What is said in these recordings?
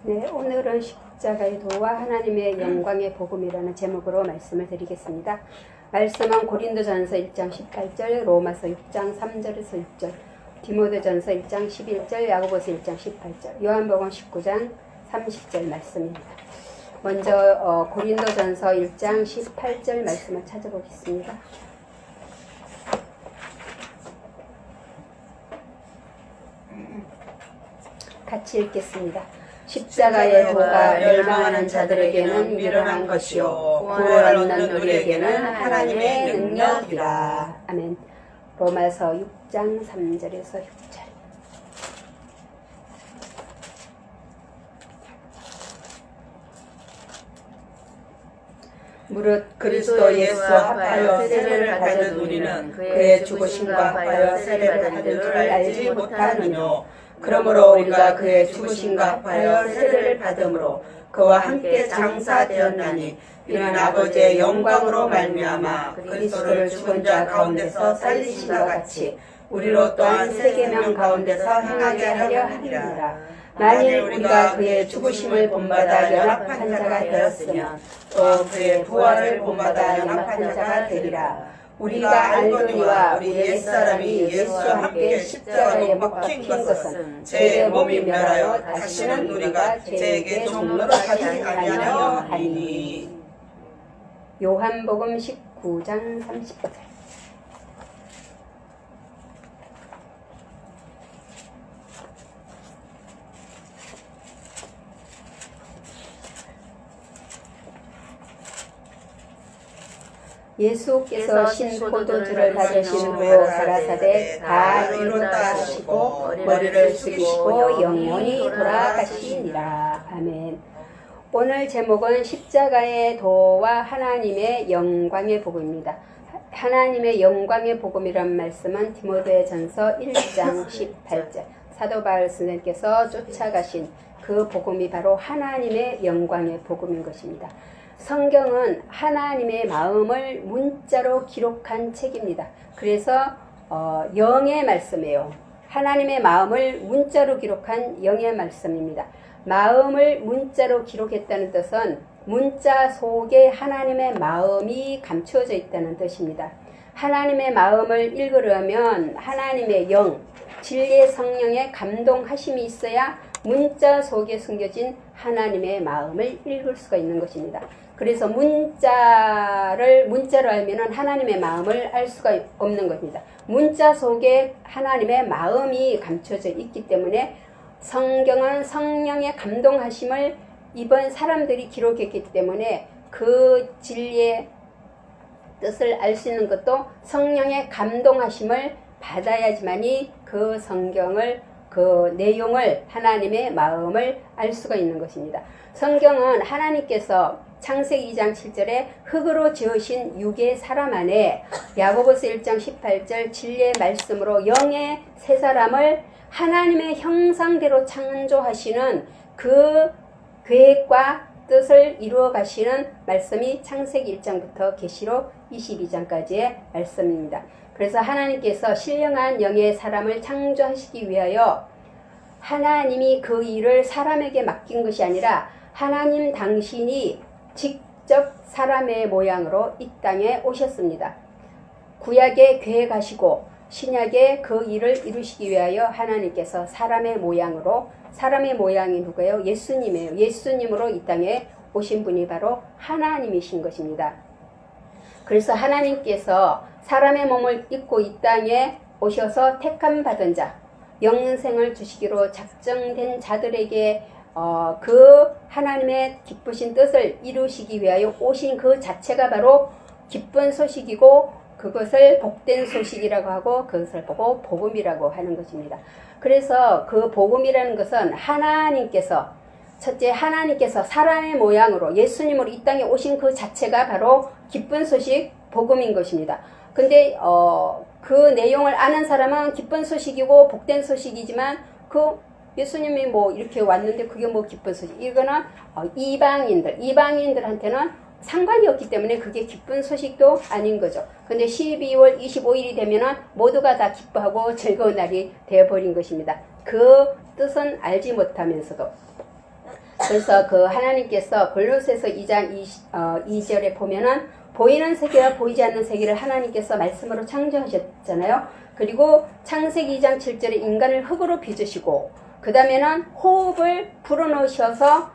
네, 오늘은 십자가의 도와 하나님의 영광의 복음이라는 제목으로 말씀을 드리겠습니다. 말씀은 고린도전서 1장 18절, 로마서 6장 3절에서 6절, 디모데전서 1장 11절, 야고보서 1장 18절, 요한복음 19장 30절 말씀입니다. 먼저 고린도전서 1장 18절 말씀을 찾아보겠습니다. 같이 읽겠습니다. 십자가의 도가 멸망하는 자들에게는 미련한 것이요 구원을 얻는 우리에게는 하나님의 능력이라. 아멘. 로마서 6장 3절에서 6절. 무릇 그리스도 예수와 합하여 세례를 받은 우리는 그의 죽으심과 합하여 세례를 받은 줄 알지 못하느뇨. 그러므로 우리가 그의 죽으심과 합하여 세례를 받음으로 그와 함께 장사되었나니 이는 아버지의 영광으로 말미암아 그리스도를 죽은 자 가운데서 살리심과 같이 우리로 또한 세계명 가운데서 행하게 하려 하리라. 만일 우리가 그의 죽으심을 본받아 연합한 자가 되었으면 또 그의 부활을 본받아 연합한 자가 되리라. 우리가 알거니와 우리 옛사람이 예수와 함께 십자가에 못 박힌 것은 제 몸이 멸하여 다시는 우리가 죄에게 종로로 가지 아니하려 하니. 요한복음 19장 30절. 예수께서 신포도주를 받으신 후 가라사대 다 이루었다 하시고 머리를 숙이시고 영원히 돌아가시니라. 아멘. 오늘 제목은 십자가의 도와 하나님의 영광의 복음입니다. 하나님의 영광의 복음이란 말씀은 디모데전서 1장 18절 사도 바울 선생님께서 쫓아가신 그 복음이 바로 하나님의 영광의 복음인 것입니다. 성경은 하나님의 마음을 문자로 기록한 책입니다. 그래서 영의 말씀이에요. 하나님의 마음을 문자로 기록한 영의 말씀입니다. 마음을 문자로 기록했다는 뜻은 문자 속에 하나님의 마음이 감추어져 있다는 뜻입니다. 하나님의 마음을 읽으려면 하나님의 영, 진리의 성령의 감동하심이 있어야 문자 속에 숨겨진 하나님의 마음을 읽을 수가 있는 것입니다. 그래서 문자로 알면은 하나님의 마음을 알 수가 없는 겁니다. 문자 속에 하나님의 마음이 감춰져 있기 때문에 성경은 성령의 감동하심을 입은 사람들이 기록했기 때문에 그 진리의 뜻을 알 수 있는 것도 성령의 감동하심을 받아야지만이 그 성경을 그 내용을 하나님의 마음을 알 수가 있는 것입니다. 성경은 하나님께서 창세기 2장 7절에 흙으로 지으신 육의 사람 안에 야고보서 1장 18절 진리의 말씀으로 영의 새 사람을 하나님의 형상대로 창조하시는 그 계획과 뜻을 이루어 가시는 말씀이 창세기 1장부터 계시록 22장까지의 말씀입니다. 그래서 하나님께서 신령한 영의 사람을 창조하시기 위하여 하나님이 그 일을 사람에게 맡긴 것이 아니라 하나님 당신이 직접 사람의 모양으로 이 땅에 오셨습니다. 구약에 계획하시고 신약에 그 일을 이루시기 위하여 하나님께서 사람의 모양으로, 사람의 모양이 누구예요? 예수님이에요. 예수님으로 이 땅에 오신 분이 바로 하나님이신 것입니다. 그래서 하나님께서 사람의 몸을 입고 이 땅에 오셔서 택함 받은 자, 영생을 주시기로 작정된 자들에게 그 하나님의 기쁘신 뜻을 이루시기 위하여 오신 그 자체가 바로 기쁜 소식이고 그것을 복된 소식이라고 하고 그것을 보고 복음이라고 하는 것입니다. 그래서 그 복음이라는 것은 하나님께서 첫째 하나님께서 사람의 모양으로 예수님으로 이 땅에 오신 그 자체가 바로 기쁜 소식 복음인 것입니다. 근데 그 내용을 아는 사람은 기쁜 소식이고 복된 소식이지만 그 예수님이 뭐 이렇게 왔는데 그게 뭐 기쁜 소식. 이거는 이방인들한테는 상관이 없기 때문에 그게 기쁜 소식도 아닌 거죠. 근데 12월 25일이 되면은 모두가 다 기뻐하고 즐거운 날이 되어버린 것입니다. 그 뜻은 알지 못하면서도 그래서 그 하나님께서 골로새서 2장 2절에 보면은 보이는 세계와 보이지 않는 세계를 하나님께서 말씀으로 창조하셨잖아요. 그리고 창세기 2장 7절에 인간을 흙으로 빚으시고 그 다음에는 호흡을 불어넣으셔서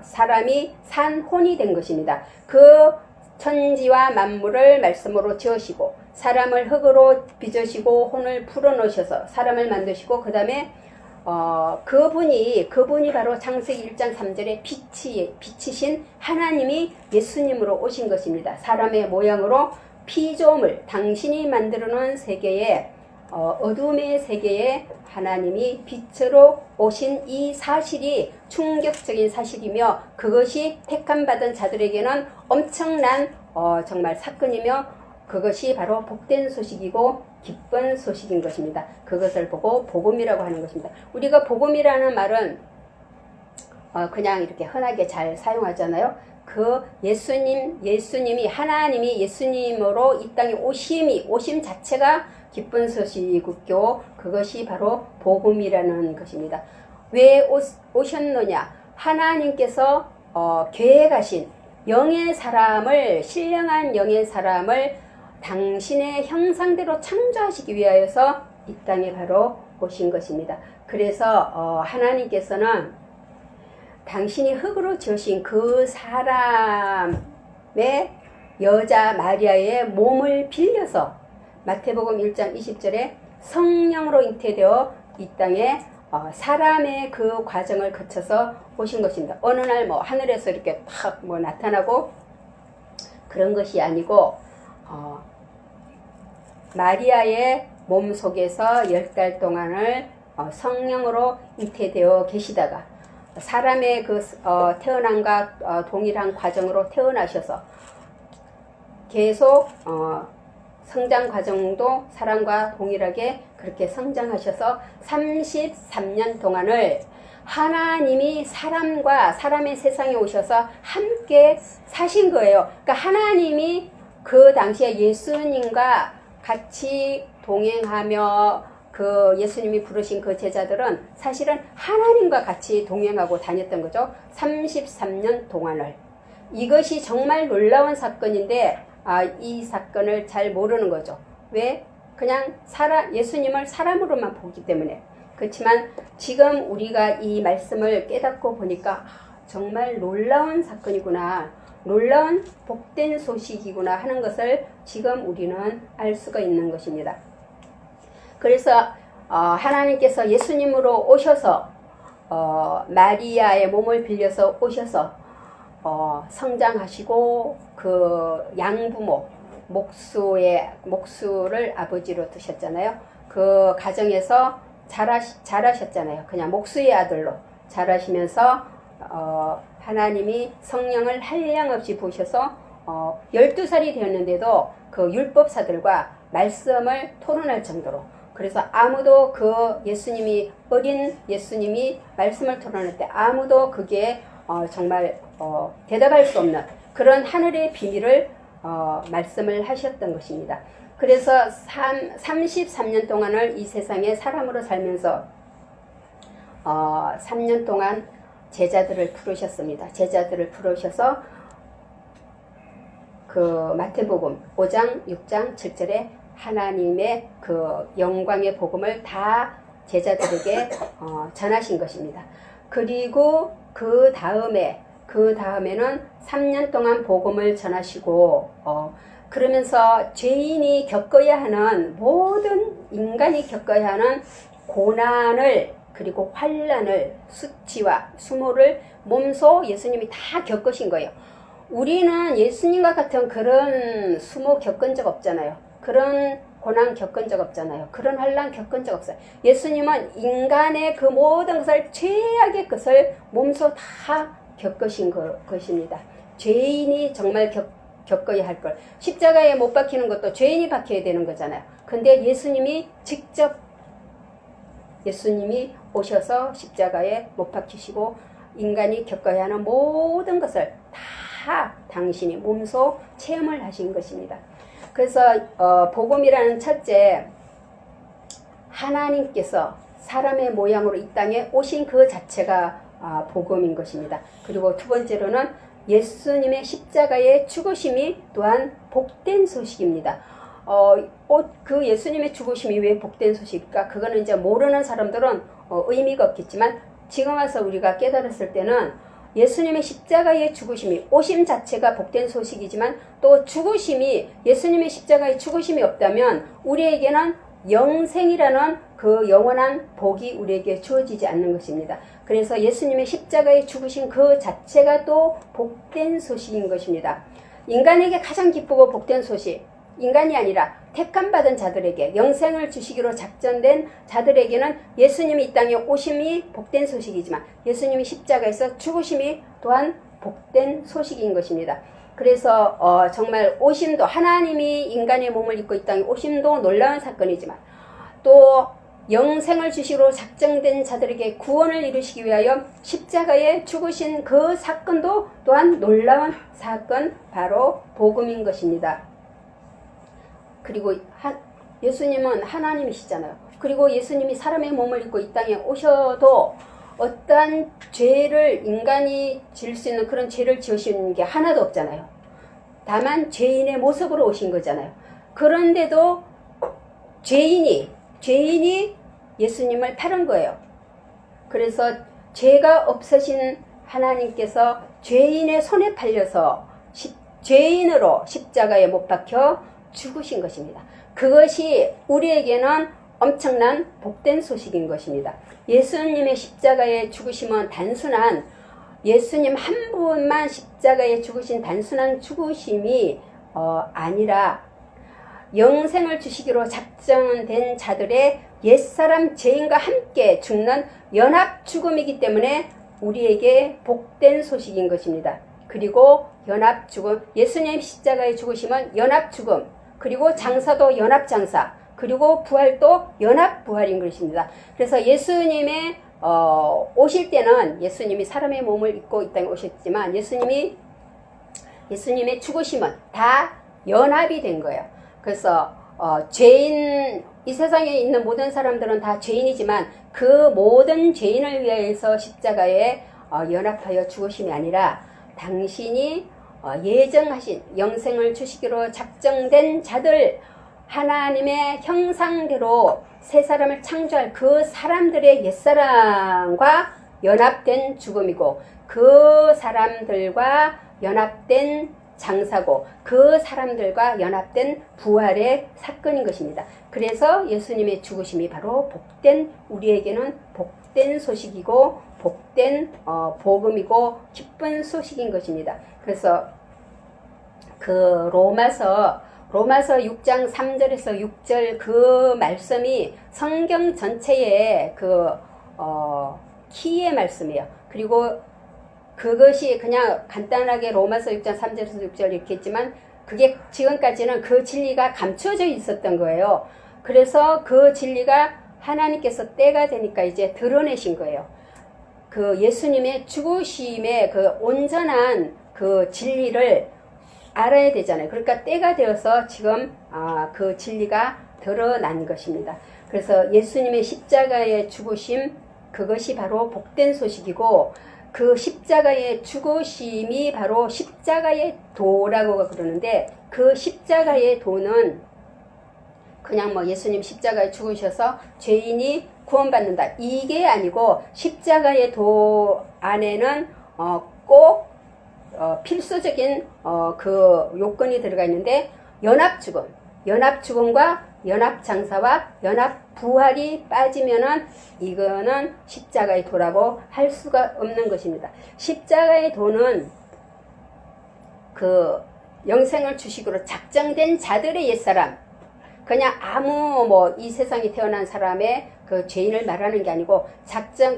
사람이 산 혼이 된 것입니다. 그 천지와 만물을 말씀으로 지으시고 사람을 흙으로 빚으시고 혼을 불어넣으셔서 사람을 만드시고 그 다음에 그분이 바로 창세기 1장 3절에 빛이신 하나님이 예수님으로 오신 것입니다. 사람의 모양으로 피조물, 당신이 만들어 놓은 세계에 어둠의 세계에 하나님이 빛으로 오신 이 사실이 충격적인 사실이며 그것이 택함받은 자들에게는 엄청난 정말 사건이며 그것이 바로 복된 소식이고 기쁜 소식인 것입니다. 그것을 보고 복음이라고 하는 것입니다. 우리가 복음이라는 말은 그냥 이렇게 흔하게 잘 사용하잖아요. 그 예수님이 하나님이 예수님으로 이 땅에 오심 자체가 기쁜 소식이고 그것이 바로 복음이라는 것입니다. 왜 오셨느냐? 하나님께서 계획하신 영의 사람을 신령한 영의 사람을 당신의 형상대로 창조하시기 위하여서 이 땅에 바로 오신 것입니다. 그래서 하나님께서는 당신이 흙으로 지으신 그 사람의 여자 마리아의 몸을 빌려서 마태복음 1장 20절에 성령으로 잉태되어 이 땅에 사람의 그 과정을 거쳐서 오신 것입니다. 어느 날 하늘에서 이렇게 탁 나타나고 그런 것이 아니고 마리아의 몸 속에서 10달 동안을 성령으로 잉태되어 계시다가 사람의 그 태어남과 동일한 과정으로 태어나셔서 계속 성장 과정도 사람과 동일하게 그렇게 성장하셔서 33년 동안을 하나님이 사람의 세상에 오셔서 함께 사신 거예요. 그러니까 하나님이 그 당시에 예수님과 같이 동행하며 그 예수님이 부르신 그 제자들은 사실은 하나님과 같이 동행하고 다녔던 거죠. 33년 동안을. 이것이 정말 놀라운 사건인데 이 사건을 잘 모르는 거죠. 왜? 그냥 예수님을 사람으로만 보기 때문에. 그렇지만 지금 우리가 이 말씀을 깨닫고 보니까 정말 놀라운 사건이구나. 놀라운 복된 소식이구나 하는 것을 지금 우리는 알 수가 있는 것입니다. 그래서 하나님께서 예수님으로 오셔서 마리아의 몸을 빌려서 오셔서 성장하시고 그 양부모 목수를 아버지로 두셨잖아요. 그 가정에서 자라셨잖아요. 그냥 목수의 아들로 자라시면서 하나님이 성령을 한량없이 부으셔서 12살이 되었는데도 그 율법사들과 말씀을 토론할 정도로, 그래서 아무도 그 어린 예수님이 말씀을 토론할 때 아무도 그게 정말 대답할 수 없는 그런 하늘의 비밀을 말씀을 하셨던 것입니다. 그래서 33년 동안을 이 세상에 사람으로 살면서 3년 동안 제자들을 부르셨습니다. 제자들을 부르셔서 그 마태복음 5장, 6장, 7절에 하나님의 그 영광의 복음을 다 제자들에게 전하신 것입니다. 그리고 그 다음에는 3년 동안 복음을 전하시고 그러면서 죄인이 겪어야 하는 모든 인간이 겪어야 하는 고난을 그리고 환난을 수치와 수모를 몸소 예수님이 다 겪으신 거예요. 우리는 예수님과 같은 그런 수모 겪은 적 없잖아요. 그런 고난 겪은 적 없잖아요. 그런 환난 겪은 적 없어요. 예수님은 인간의 그 모든 것을 죄악의 것을 몸소 다 겪으신 것입니다. 죄인이 정말 겪어야 할 걸. 십자가에 못 박히는 것도 죄인이 박혀야 되는 거잖아요. 근데 예수님이 오셔서 십자가에 못 박히시고 인간이 겪어야 하는 모든 것을 다 당신이 몸소 체험을 하신 것입니다. 그래서 복음이라는 첫째, 하나님께서 사람의 모양으로 이 땅에 오신 그 자체가 복음인 것입니다. 그리고 두 번째로는 예수님의 십자가의 죽으심이 또한 복된 소식입니다. 그 예수님의 죽으심이 왜 복된 소식일까? 그거는 이제 모르는 사람들은 의미가 없겠지만 지금 와서 우리가 깨달았을 때는 예수님의 십자가의 죽으심이, 오심 자체가 복된 소식이지만 또 죽으심이, 예수님의 십자가의 죽으심이 없다면 우리에게는 영생이라는 그 영원한 복이 우리에게 주어지지 않는 것입니다. 그래서 예수님의 십자가의 죽으심 그 자체가 또 복된 소식인 것입니다. 인간에게 가장 기쁘고 복된 소식, 인간이 아니라 택함받은 자들에게, 영생을 주시기로 작정된 자들에게는 예수님이 이 땅에 오심이 복된 소식이지만 예수님이 십자가에서 죽으심이 또한 복된 소식인 것입니다. 그래서 정말 오심도, 하나님이 인간의 몸을 입고 이 땅에 오심도 놀라운 사건이지만 또 영생을 주시기로 작정된 자들에게 구원을 이루시기 위하여 십자가에 죽으신 그 사건도 또한 놀라운 사건, 바로 복음인 것입니다. 그리고 예수님은 하나님이시잖아요. 그리고 예수님이 사람의 몸을 입고 이 땅에 오셔도 어떠한 죄를, 인간이 지을 수 있는 그런 죄를 지으시는 게 하나도 없잖아요. 다만 죄인의 모습으로 오신 거잖아요. 그런데도 죄인이 예수님을 팔은 거예요. 그래서 죄가 없으신 하나님께서 죄인의 손에 팔려서 죄인으로 십자가에 못 박혀 죽으신 것입니다. 그것이 우리에게는 엄청난 복된 소식인 것입니다. 예수님의 십자가에 죽으심은 단순한, 예수님 한 분만 십자가에 죽으신 단순한 죽으심이 아니라 영생을 주시기로 작정된 자들의 옛사람 죄인과 함께 죽는 연합 죽음이기 때문에 우리에게 복된 소식인 것입니다. 그리고 연합 죽음, 예수님 십자가의 죽으심은 연합 죽음, 그리고 장사도 연합 장사, 그리고 부활도 연합 부활인 것입니다. 그래서 예수님의 오실 때는 예수님이 사람의 몸을 입고 이 땅에 오셨지만 예수님의 죽으심은 다 연합이 된 거예요. 그래서 죄인, 이 세상에 있는 모든 사람들은 다 죄인이지만 그 모든 죄인을 위해서 십자가에 연합하여 죽으심이 아니라 당신이 예정하신 영생을 주시기로 작정된 자들, 하나님의 형상대로 새 사람을 창조할 그 사람들의 옛사람과 연합된 죽음이고, 그 사람들과 연합된 장사고, 그 사람들과 연합된 부활의 사건인 것입니다. 그래서 예수님의 죽으심이 바로 복된, 우리에게는 복된 소식이고 복된 복음이고 기쁜 소식인 것입니다. 그래서 그 로마서 6장 3절에서 6절 그 말씀이 성경 전체의 그 키의 말씀이에요. 그리고 그것이 그냥 간단하게 로마서 6장 3절에서 6절 이렇게 했지만 그게 지금까지는 그 진리가 감춰져 있었던 거예요. 그래서 그 진리가 하나님께서 때가 되니까 이제 드러내신 거예요. 그 예수님의 죽으심의 그 온전한 그 진리를 알아야 되잖아요. 그러니까 때가 되어서 지금 그 진리가 드러난 것입니다. 그래서 예수님의 십자가의 죽으심, 그것이 바로 복된 소식이고, 그 십자가의 죽으심이 바로 십자가의 도라고 그러는데, 그 십자가의 도는 그냥 뭐 예수님 십자가에 죽으셔서 죄인이 구원받는다, 이게 아니고, 십자가의 도 안에는 꼭 필수적인 그 요건이 들어가 있는데, 연합 죽음과 연합 장사와 연합 부활이 빠지면은 이거는 십자가의 도라고 할 수가 없는 것입니다. 십자가의 도는 그 영생을 주시기로 작정된 자들의 옛사람, 그냥 아무 뭐 이 세상에 태어난 사람의 그 죄인을 말하는 게 아니고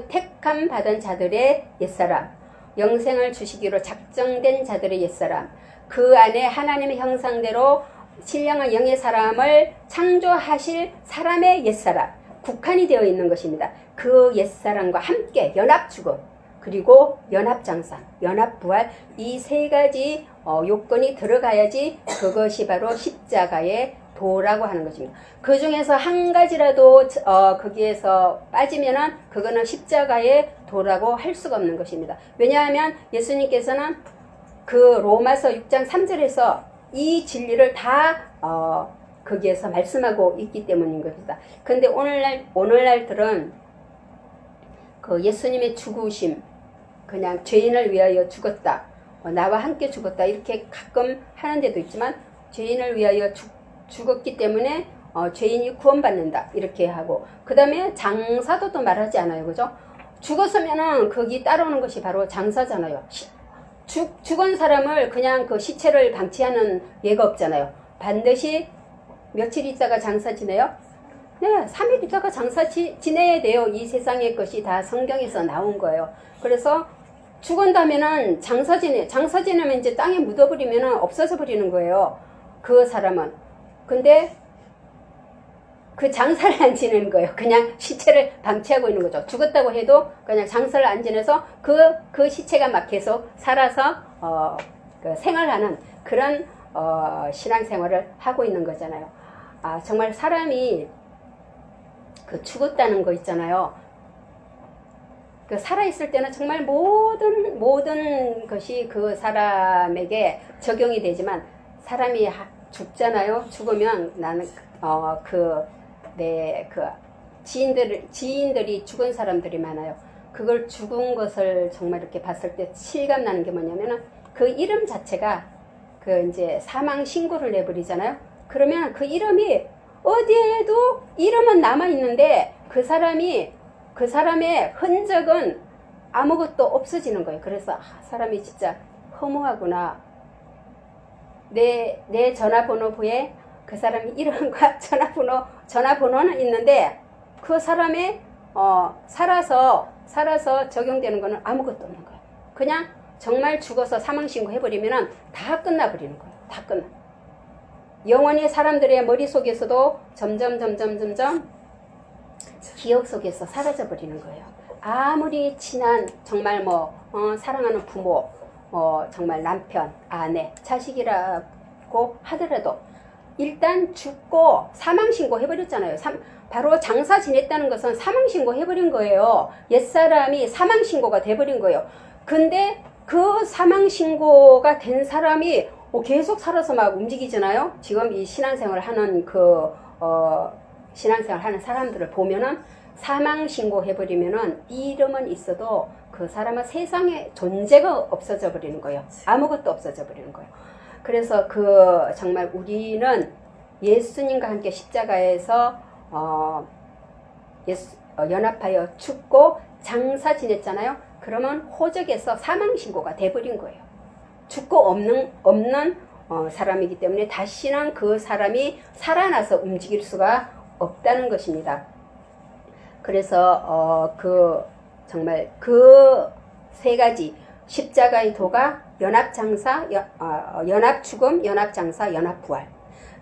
택함 받은 자들의 옛사람, 영생을 주시기로 작정된 자들의 옛사람, 그 안에 하나님의 형상대로 신령한 영의 사람을 창조하실 사람의 옛사람, 국한이 되어 있는 것입니다. 그 옛사람과 함께 연합 죽음, 그리고 연합 장사, 연합 부활, 이 세 가지 요건이 들어가야지 그것이 바로 십자가의 도라고 하는 것입니다. 그 중에서 한 가지라도 거기에서 빠지면은 그거는 십자가의 도라고 할 수가 없는 것입니다. 왜냐하면 예수님께서는 그 로마서 6장 3절에서 이 진리를 다 거기에서 말씀하고 있기 때문인 것이다. 근데 오늘날들은 그 예수님의 죽으심, 그냥 죄인을 위하여 죽었다, 나와 함께 죽었다 이렇게 가끔 하는 데도 있지만, 죄인을 위하여 죽었기 때문에 죄인이 구원받는다 이렇게 하고, 그 다음에 장사도 또 말하지 않아요. 그죠? 죽었으면은 거기 따라오는 것이 바로 장사잖아요. 죽은 사람을 그냥 그 시체를 방치하는 예가 없잖아요. 반드시 며칠 있다가 장사 지내요? 네, 3일 있다가 장사 지내야 돼요. 이 세상의 것이 다 성경에서 나온 거예요. 그래서 죽은다면은 장사 지내면 이제 땅에 묻어버리면은 없어져 버리는 거예요. 그 사람은. 근데 그 장사를 안 지내는 거예요. 그냥 시체를 방치하고 있는 거죠. 죽었다고 해도 그냥 장사를 안 지내서 그 시체가 막 계속 살아서 그 생활하는 그런 신앙생활을 하고 있는 거잖아요. 정말 사람이 그 죽었다는 거 있잖아요. 그 살아있을 때는 정말 모든 것이 그 사람에게 적용이 되지만, 사람이 죽잖아요. 죽으면 나는 내 지인들이 죽은 사람들이 많아요. 그걸 죽은 것을 정말 이렇게 봤을 때 실감나는 게 뭐냐면은, 그 이름 자체가 그 이제 사망 신고를 내버리잖아요. 그러면 그 이름이 어디에도 이름은 남아있는데 그 사람의 흔적은 아무것도 없어지는 거예요. 그래서 사람이 진짜 허무하구나. 내 전화번호부에 그 사람의 이름과 전화번호는 있는데, 그 사람의 살아서 적용되는 거는 아무것도 없는 거예요. 그냥 정말 죽어서 사망신고 해버리면 다 끝나버리는 거예요. 다 끝나. 영원히 사람들의 머릿속에서도 점점 기억 속에서 사라져버리는 거예요. 아무리 친한 정말 사랑하는 부모, 정말 남편, 아내, 자식이라고 하더라도 일단 죽고 사망신고 해버렸잖아요. 바로 장사 지냈다는 것은 사망신고 해버린 거예요. 옛사람이 사망신고가 돼버린 거예요. 근데 그 사망신고가 된 사람이 계속 살아서 막 움직이잖아요. 지금 이 신앙생활 하는 신앙생활 하는 사람들을 보면은 사망신고 해버리면은 이름은 있어도 그 사람은 세상에 존재가 없어져 버리는 거예요. 아무것도 없어져 버리는 거예요. 그래서 정말 우리는 예수님과 함께 십자가에서 연합하여 죽고 장사 지냈잖아요. 그러면 호적에서 사망신고가 돼버린 거예요. 죽고 없는 사람이기 때문에 다시는 그 사람이 살아나서 움직일 수가 없다는 것입니다. 그래서 정말 그 세 가지, 십자가의 도가, 연합장사, 연합죽음, 연합장사, 연합부활.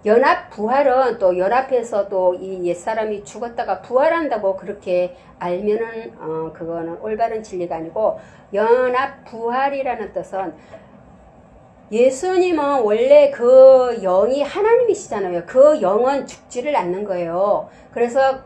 연합부활은 또 연합해서 또 이 옛사람이 죽었다가 부활한다고 그렇게 알면은 그거는 올바른 진리가 아니고, 연합부활이라는 뜻은 예수님은 원래 그 영이 하나님이시잖아요. 그 영은 죽지를 않는 거예요. 그래서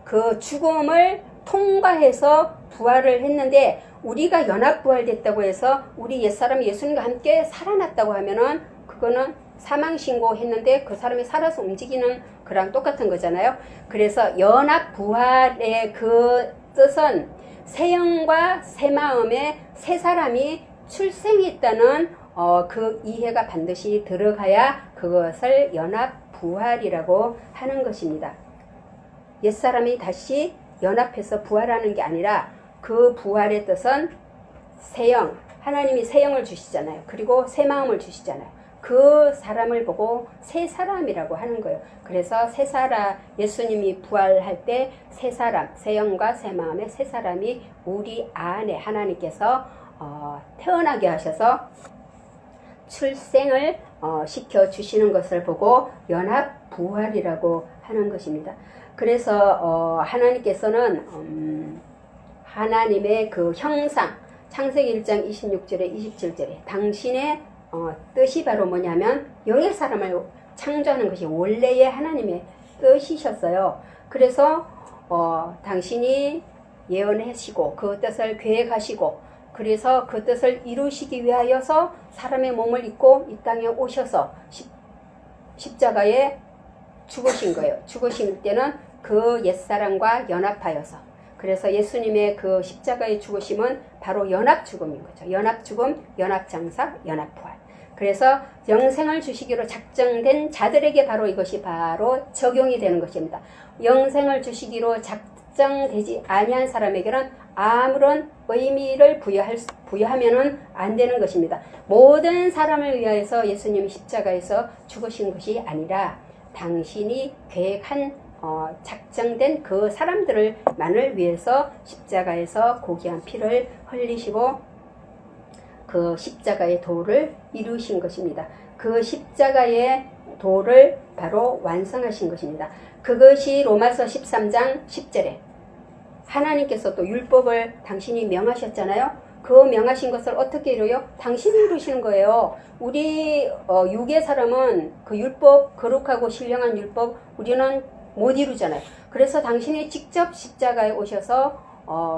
그 죽음을 통과해서 부활을 했는데, 우리가 연합부활됐다고 해서 우리 옛사람 예수님과 함께 살아났다고 하면은 그거는 사망신고 했는데 그 사람이 살아서 움직이는 거랑 똑같은 거잖아요. 그래서 연합부활의 그 뜻은 새 영과 새 마음의 새 사람이 출생했다는 그 이해가 반드시 들어가야 그것을 연합부활이라고 하는 것입니다. 옛사람이 다시 연합해서 부활하는 게 아니라, 그 부활의 뜻은 새 영, 하나님이 새 영을 주시잖아요. 그리고 새 마음을 주시잖아요. 그 사람을 보고 새 사람이라고 하는 거예요. 그래서 새 사람, 예수님이 부활할 때 새 사람, 새 영과 새 마음의 새 사람이 우리 안에 하나님께서 태어나게 하셔서 출생을 시켜주시는 것을 보고 연합부활이라고 하는 것입니다. 그래서 하나님께서는 하나님의 그 형상, 창세기 1장 26절에 27절에 당신의 뜻이 바로 뭐냐면 영의 사람을 창조하는 것이 원래의 하나님의 뜻이셨어요. 그래서 당신이 예언하시고 그 뜻을 계획하시고 그래서 그 뜻을 이루시기 위하여서 사람의 몸을 입고 이 땅에 오셔서 십자가에 죽으신 거예요. 죽으신 때는 그 옛사람과 연합하여서 그래서 예수님의 그 십자가의 죽으심은 바로 연합 죽음인 거죠. 연합 죽음, 연합 장사, 연합 부활. 그래서 영생을 주시기로 작정된 자들에게 바로 이것이 바로 적용이 되는 것입니다. 영생을 주시기로 작정되지 아니한 사람에게는 아무런 의미를 부여하면은 안 되는 것입니다. 모든 사람을 위하여서 예수님이 십자가에서 죽으신 것이 아니라 당신이 계획한 작정된 그 사람들만을 위해서 십자가에서 고귀한 피를 흘리시고 그 십자가의 도를 이루신 것입니다. 그 십자가의 도를 바로 완성하신 것입니다. 그것이 로마서 13장 10절에 하나님께서 또 율법을 당신이 명하셨잖아요. 그 명하신 것을 어떻게 이루요? 당신이 이루시는 거예요. 우리 육의 사람은 그 율법, 거룩하고 신령한 율법 우리는 못 이루잖아요. 그래서 당신이 직접 십자가에 오셔서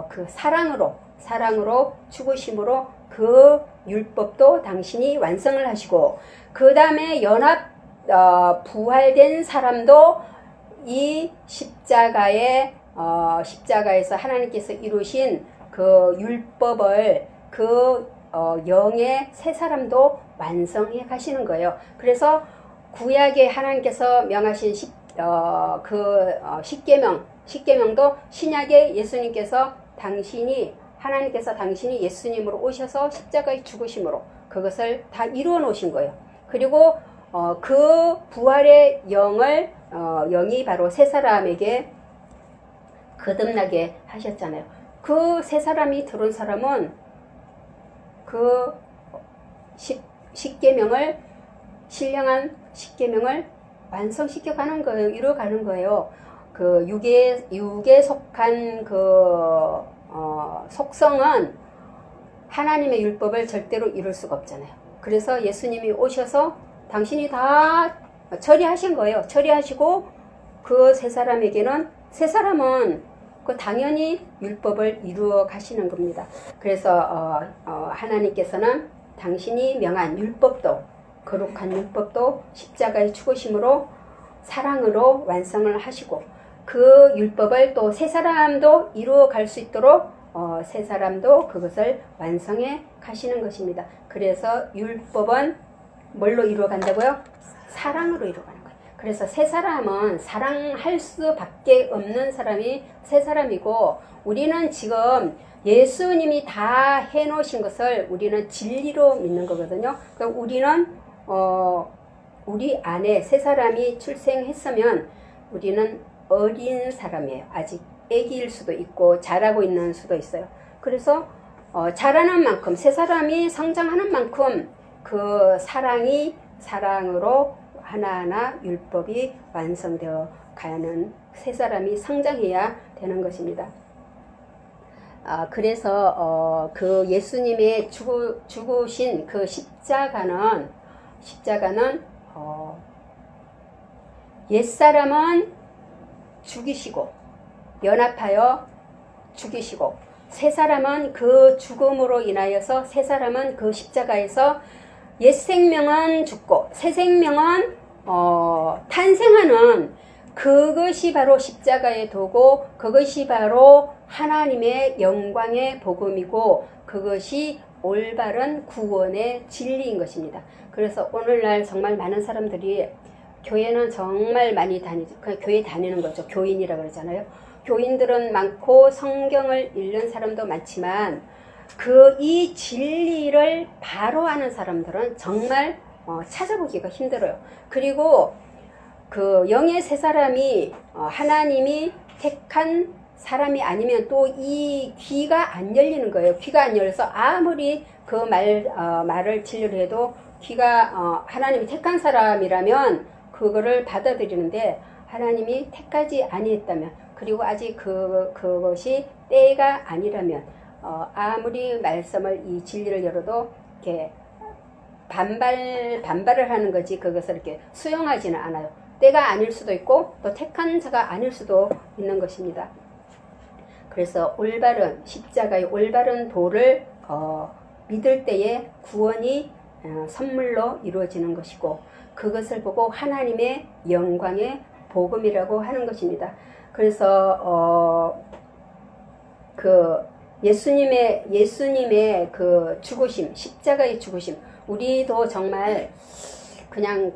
그 사랑으로 죽으심으로 그 율법도 당신이 완성을 하시고 그 다음에 연합 부활된 사람도 이 십자가에서 하나님께서 이루신 그 율법을 그 영의 새 사람도 완성해 가시는 거예요. 그래서 구약에 하나님께서 명하신 십계명도 신약에 하나님께서 당신이 예수님으로 오셔서 십자가에 죽으심으로 그것을 다 이루어 놓으신 거예요. 그리고 그 부활의 영이 바로 새 사람에게 거듭나게 하셨잖아요. 그 새 사람이 들어온 사람은 그 신령한 십계명을 완성시켜 가는 거예요. 이루어 가는 거예요. 그 육에 속한 그 속성은 하나님의 율법을 절대로 이룰 수가 없잖아요. 그래서 예수님이 오셔서 당신이 다 처리하신 거예요. 처리하시고 그 새 사람은 그 당연히 율법을 이루어 가시는 겁니다. 그래서 하나님께서는 당신이 명한 율법도 거룩한 율법도 십자가의 죽으심으로 사랑으로 완성을 하시고 그 율법을 또 새 사람도 이루어 갈 수 있도록 새 사람도 그것을 완성해 가시는 것입니다. 그래서 율법은 뭘로 이루어 간다고요? 사랑으로 이루어 가는 거예요. 그래서 새 사람은 사랑할 수밖에 없는 사람이 새 사람이고 우리는 지금 예수님이 다 해놓으신 것을 우리는 진리로 믿는 거거든요. 그러니까 우리는 우리 안에 새 사람이 출생했으면 우리는 어린 사람이에요. 아직 애기일 수도 있고 자라고 있는 수도 있어요. 그래서 자라는 만큼 새 사람이 성장하는 만큼 그 사랑으로 하나하나 율법이 완성되어 가는 새 사람이 성장해야 되는 것입니다. 그래서 그 예수님의 죽으신 그 십자가는 옛사람은 죽이시고 연합하여 죽이시고 새 사람은 그 죽음으로 인하여서 새 사람은 그 십자가에서 옛 생명은 죽고 새 생명은 탄생하는 그것이 바로 십자가의 도고 그것이 바로 하나님의 영광의 복음이고 그것이 올바른 구원의 진리인 것입니다. 그래서 오늘날 정말 많은 사람들이 교회는 정말 많이 교회 다니는 거죠. 교인이라고 그러잖아요. 교인들은 많고 성경을 읽는 사람도 많지만 이 진리를 바로 아는 사람들은 정말 찾아보기가 힘들어요. 그리고 그 영의 새 사람이 하나님이 택한 사람이 아니면 또 이 귀가 안 열리는 거예요. 귀가 안 열려서 아무리 그 말을 진리를 해도 귀가 하나님이 택한 사람이라면 그거를 받아들이는데 하나님이 택하지 아니했다면 그리고 아직 그것이 때가 아니라면 아무리 말씀을 이 진리를 열어도 이렇게 반발을 하는 거지 그것을 이렇게 수용하지는 않아요. 때가 아닐 수도 있고 또 택한 자가 아닐 수도 있는 것입니다. 그래서 올바른 십자가의 올바른 도를 믿을 때에 구원이 선물로 이루어지는 것이고, 그것을 보고 하나님의 영광의 복음이라고 하는 것입니다. 그래서 그 예수님의 그 죽으심, 십자가의 죽으심, 우리도 정말 그냥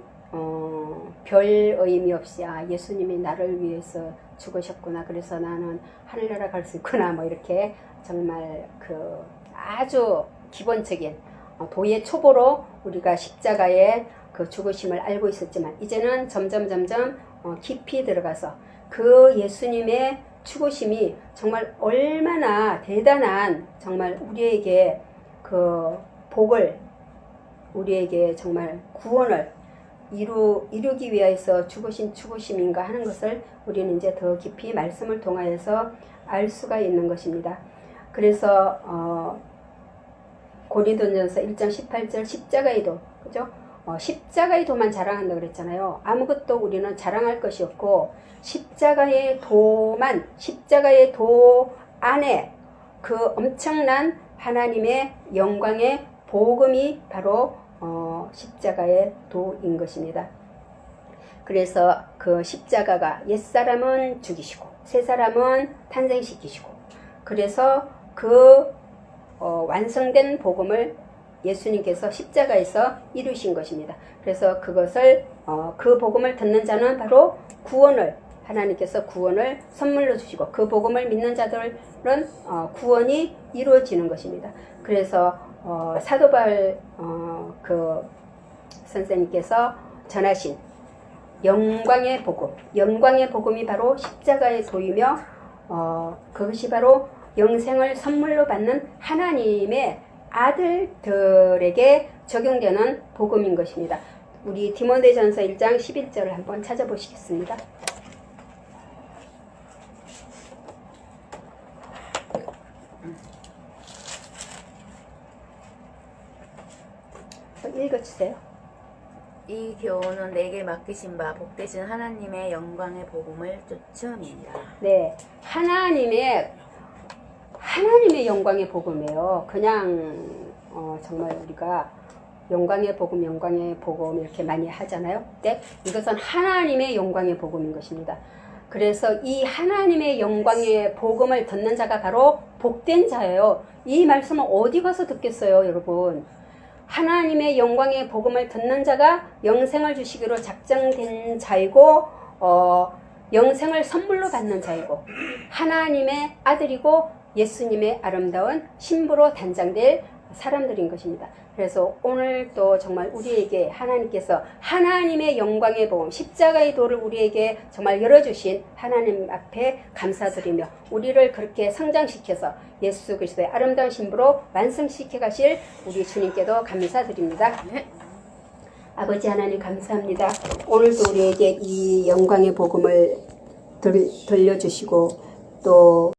별 의미 없이 예수님이 나를 위해서 죽으셨구나, 그래서 나는 하늘나라 갈 수 있구나, 뭐 이렇게 정말 그 아주 기본적인 도의 초보로 우리가 십자가의 그 죽으심을 알고 있었지만, 이제는 점점 깊이 들어가서 그 예수님의 죽으심이 정말 얼마나 대단한, 정말 우리에게 그 복을, 우리에게 정말 구원을 이루기 위하여서 죽으신 죽으심인가 하는 것을 우리는 이제 더 깊이 말씀을 통하여서 알 수가 있는 것입니다. 그래서 고린도전서 1장 18절 십자가의 도, 그죠? 십자가의 도만 자랑한다 그랬잖아요. 아무것도 우리는 자랑할 것이 없고, 십자가의 도만, 십자가의 도 안에 그 엄청난 하나님의 영광의 복음이 바로 십자가의 도인 것입니다. 그래서 그 십자가가 옛사람은 죽이시고 새사람은 탄생시키시고, 그래서 그 완성된 복음을 예수님께서 십자가에서 이루신 것입니다. 그래서 그것을 그 복음을 듣는 자는 바로 구원을, 하나님께서 구원을 선물로 주시고, 그 복음을 믿는 자들은 구원이 이루어지는 것입니다. 그래서 사도 바울 그 선생님께서 전하신 영광의 복음, 영광의 복음이 바로 십자가의 도이며 그것이 바로 영생을 선물로 받는 하나님의 아들들에게 적용되는 복음인 것입니다. 우리 디모데전서 1장 11절을 한번 찾아보시겠습니다. 읽어주세요. 이 교훈은 내게 맡기신 바 복되신 하나님의 영광의 복음을 쫓음이니라. 네, 하나님의 영광의 복음이에요. 그냥 정말 우리가 영광의 복음 이렇게 많이 하잖아요. 네, 이것은 하나님의 영광의 복음인 것입니다. 그래서 이 하나님의 영광의 복음을 듣는 자가 바로 복된 자예요. 이 말씀을 어디 가서 듣겠어요, 여러분? 하나님의 영광의 복음을 듣는 자가 영생을 주시기로 작정된 자이고, 영생을 선물로 받는 자이고, 하나님의 아들이고 예수님의 아름다운 신부로 단장될 사람들인 것입니다. 그래서 오늘 또 정말 우리에게 하나님께서 하나님의 영광의 복음, 십자가의 도를 우리에게 정말 열어주신 하나님 앞에 감사드리며, 우리를 그렇게 성장시켜서 예수 그리스도의 아름다운 신부로 완성시켜 가실 우리 주님께도 감사드립니다. 아버지 하나님 감사합니다. 오늘도 우리에게 이 영광의 복음을 들려주시고 또